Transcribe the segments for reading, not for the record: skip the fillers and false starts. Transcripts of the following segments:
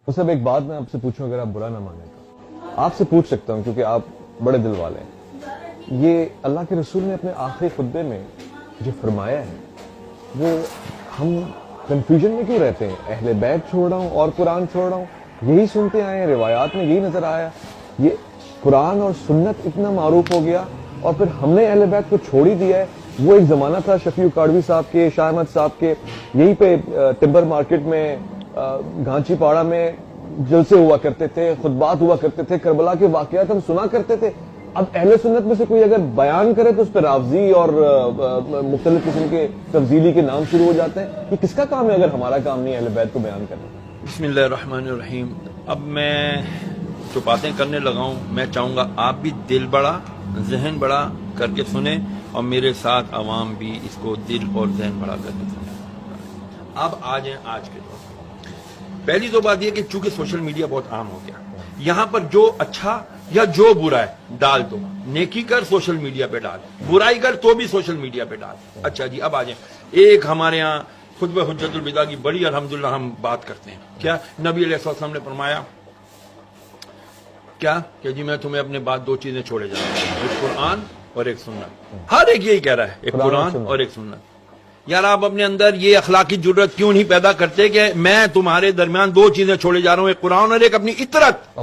وہ سب ایک بات میں آپ سے پوچھوں، اگر آپ برا نہ مانیں تو آپ سے پوچھ سکتا ہوں کیونکہ آپ بڑے دل والے ہیں. یہ اللہ کے رسول نے اپنے آخری خطبے میں جو فرمایا ہے وہ ہم کنفیوژن میں کیوں رہتے ہیں؟ اہل بیت چھوڑ رہا ہوں اور قرآن چھوڑ رہا ہوں، یہی سنتے آئے ہیں، روایات میں یہی نظر آیا. یہ قرآن اور سنت اتنا معروف ہو گیا اور پھر ہم نے اہل بیت کو چھوڑ ہی دیا ہے. وہ ایک زمانہ تھا شفیع کاڑوی صاحب کے، شاہ احمد صاحب کے، یہیں پہ ٹمبر مارکیٹ میں گھانچی پاڑا میں جلسے ہوا کرتے تھے، خطبات ہوا کرتے تھے، کربلا کے واقعات ہم سنا کرتے تھے. اب اہل سنت میں سے کوئی اگر بیان کرے تو اس پہ رافضی اور مختلف قسم کے تفضیلی کے نام شروع ہو جاتے ہیں. یہ کس کا کام ہے اگر ہمارا کام نہیں اہل بیت کو بیان کرنا؟ بسم اللہ الرحمن الرحیم. اب میں جو باتیں کرنے لگا ہوں میں چاہوں گا آپ بھی دل بڑا ذہن بڑا کر کے سنیں اور میرے ساتھ عوام بھی اس کو دل اور ذہن بڑا کر کے سنیں. اب آ جائیں آج کے دور میں. پہلی تو بات یہ کہ چونکہ سوشل میڈیا بہت عام ہو گیا، یہاں پر جو اچھا یا جو برا ہے ڈال دو. نیکی کر سوشل میڈیا پہ ڈال، برائی کر تو بھی سوشل میڈیا پہ ڈال. اچھا جی اب آ جائیں. ایک ہمارے ہاں خطبہ حجت الوداع کی بڑی الحمدللہ ہم بات کرتے ہیں. کیا نبی علیہ السلام نے فرمایا کیا کہ جی میں تمہیں اپنے بعد دو چیزیں چھوڑے جا رہا ہوں، ایک قرآن اور ایک سنت. ہر ایک یہی کہہ رہا ہے، ایک قرآن اور ایک سنت. یار آپ اپنے اندر یہ اخلاقی جرت کیوں نہیں پیدا کرتے کہ میں تمہارے درمیان دو چیزیں چھوڑے جا رہا ہوں، ایک قرآن اور ایک اپنی عطرت،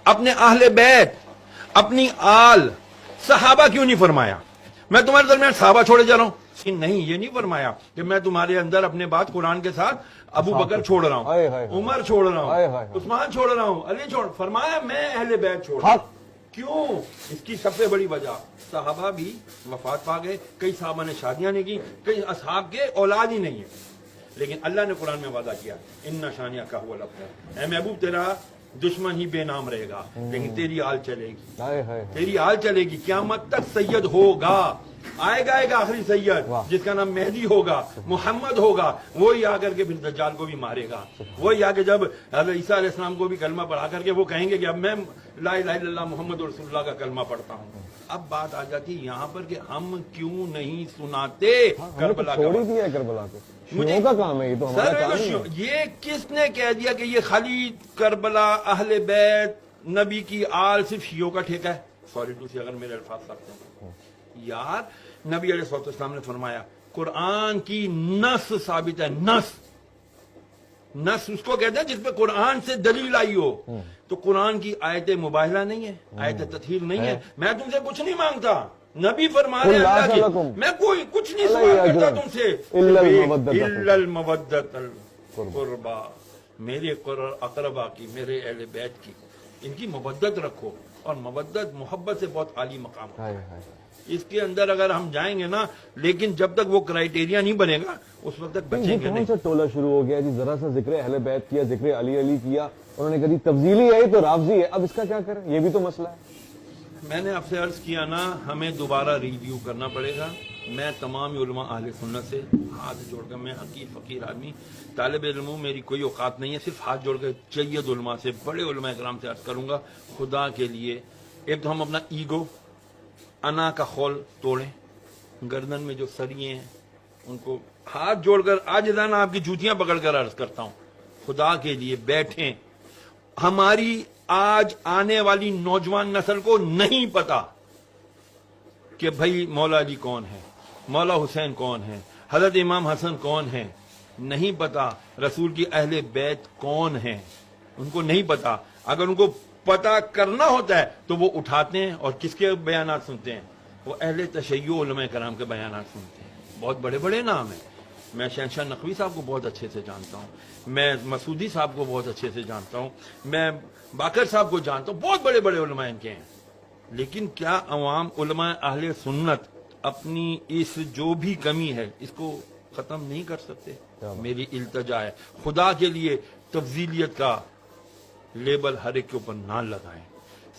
اپنے اہل بیت، اپنی آل. صحابہ کیوں نہیں فرمایا میں تمہارے درمیان صحابہ چھوڑے جا رہا ہوں؟ نہیں، یہ نہیں فرمایا کہ میں تمہارے اندر اپنے بعد قرآن کے ساتھ ابو بکر چھوڑ رہا ہوں، عمر چھوڑ رہا ہوں، عثمان چھوڑ رہا ہوں، علی چھوڑ. فرمایا میں اہل بیت چھوڑ رہا ہوں. کیوں؟ اس کی سب سے بڑی وجہ صحابہ بھی وفات پا گئے، کئی صحابہ نے شادیاں نہیں کی، کئی اصحاب کے اولاد ہی نہیں ہے. لیکن اللہ نے قرآن میں وعدہ کیا ان شانیہ کا ہوا الابتر، اے محبوب تیرا دشمن ہی بے نام رہے گا لیکن تیری آل چلے گی، تیری آل چلے گی. قیامت تک سید ہوگا، آئے گا ایک آخری سید جس کا نام مہدی ہوگا، محمد ہوگا. وہی آ کر کے پھر دجال کو بھی مارے گا. وہی آ کے جب حضرت عیسیٰ علیہ السلام کو بھی کلمہ پڑھا کر کے وہ کہیں گے کہ اب میں لا الہ الا اللہ محمد رسول اللہ کا کلمہ پڑھتا ہوں. اب بات آ جاتی یہاں پر کہ ہم کیوں نہیں سناتے کربلا کا. چھوڑ ہی دیا کربلا کو، شیعوں کا کام ہے یہ تو ہمارا کام نہیں ہے. یہ کس نے کہہ دیا کہ یہ خالی کربلا اہل بیت نبی کی آل صرف شیعوں کا ٹھیکہ ہے؟ سوری ٹو سی اگر میرے الفاظ سخت ہیں یار. نبی علیہ السلام نے فرمایا قرآن کی نص ثابت ہے. نص اس کو کہتے ہیں جس پہ قرآن سے دلیل آئی ہو. تو قرآن کی آیت مباہلہ نہیں ہے، آیت تطہیر نہیں ہے. میں تم سے کچھ نہیں مانگتا، نبی فرما رہے ہیں اللہ کی، میں کوئی کچھ نہیں سوال کرتا تم سے الا المودۃ القربا. میرے اقربا کی، میرے اہل بیت کی، ان کی مودت رکھو. اور مودت محبت سے بہت عالی مقام ہے. اس کے اندر اگر ہم جائیں گے نا، لیکن جب تک وہ کرائیٹیریا نہیں بنے گا اس وقت تک بچیں گے نہیں. کون سا ٹولہ شروع ہو گیا جی؟ ذرا سا ذکر اہل بیت کیا، ذکر علی کیا، انہوں نے کہا تفضیلی ہے تو رافضی ہے. اب اس کا کیا کریں؟ یہ بھی تو مسئلہ ہے. میں نے آپ سے عرض کیا نا ہمیں دوبارہ ریویو کرنا پڑے گا. میں تمام علماء اہل سنت سے ہاتھ جوڑ کر، میں حقیر فقیر آدمی طالب علم ہوں، میری کوئی اوقات نہیں ہے، صرف ہاتھ جوڑ کر جید علماء سے، بڑے علماء کرام سے عرض کروں گا خدا کے لیے ایک تو ہم اپنا ایگو، انا کا خول توڑیں. گردن میں جو سریے ہیں ان کو ہاتھ جوڑ کر عاجزانہ آپ کی جوتیاں پکڑ کر عرض کرتا ہوں خدا کے لیے بیٹھیں. ہماری آج آنے والی نوجوان نسل کو نہیں پتا کہ بھائی مولا علی کون ہے، مولا حسین کون ہے، حضرت امام حسن کون ہے. نہیں پتا رسول کی اہل بیت کون ہیں، ان کو نہیں پتا. اگر ان کو پتا کرنا ہوتا ہے تو وہ اٹھاتے ہیں اور کس کے بیانات سنتے ہیں؟ وہ اہل تشیع علماء کرام کے بیانات سنتے ہیں. بہت بڑے بڑے نام ہیں. میں شہنشاہ نقوی صاحب کو بہت اچھے سے جانتا ہوں، میں مسعودی صاحب کو بہت اچھے سے جانتا ہوں، میں باقر صاحب کو جانتا ہوں. بہت بڑے بڑے علماء ان کے ہیں. لیکن کیا عوام علماء اہل سنت اپنی اس جو بھی کمی ہے اس کو ختم نہیں کر سکتے؟ میری التجا ہے خدا کے لیے تفضیلیت کا لیبل ہر ایک کے اوپر نہ لگائیں.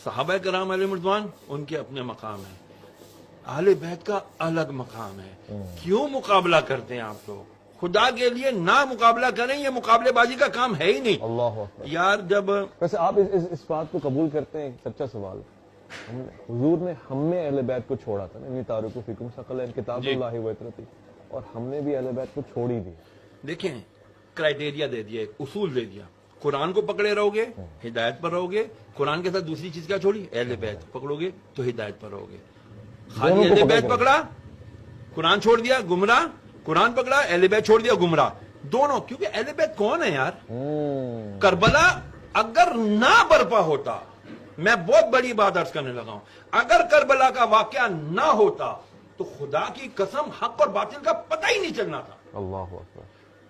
صحابہ کرام علیہ رضوان ان کے اپنے مقام ہیں، اہل بیت کا الگ مقام ہے. کیوں مقابلہ کرتے ہیں آپ لوگ؟ خدا کے لیے نہ مقابلہ کریں، یہ مقابلے بازی کا کام ہے ہی نہیں. اللہ اکبر. یار جب ویسے آپ اس بات کو قبول کرتے ہیں؟ سچا سوال، حضور نے ہم نے اہل بیت کو چھوڑا تھا نا، انی تارکو فیکم ثقلین کتاب اللہ و عطرتی، اور ہم نے بھی اہل بیت کو چھوڑ ہی دی. دیکھیں کرائیٹیریا دے دیا، ایک اصول دے دیا. قرآن کو پکڑے رہو گے ہدایت پر رہو گے, قرآن کے ساتھ دوسری چیز کیا چھوڑی, اہل بیت پکڑو گے تو ہدایت پر رہو گے. خالی دونوں کو اہل پکڑ بیت کر. پکڑا قرآن چھوڑ دیا گمراہ, قرآن پکڑا اہل بیت چھوڑ دیا گمراہ, دونوں. کیونکہ اہل بیت کون ہے یار؟ کربلا اگر نہ برپا ہوتا, میں بہت بڑی بات عرض کرنے لگا ہوں, اگر کربلا کا واقعہ نہ ہوتا تو خدا کی قسم حق اور باطل کا پتہ ہی نہیں چلنا تھا. اللہ اکبر.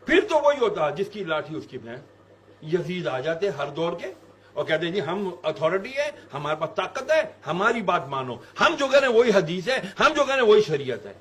پھر تو وہی ہوتا جس کی لاٹھی اس کی بہن. یزید آ جاتے ہر دور کے اور کہتے ہیں جی ہم اتھارٹی ہے, ہمارے پاس طاقت ہے, ہماری بات مانو, ہم جو کہہ رہے ہیں وہی حدیث ہے, ہم جو کہہ رہے ہیں وہی شریعت ہے.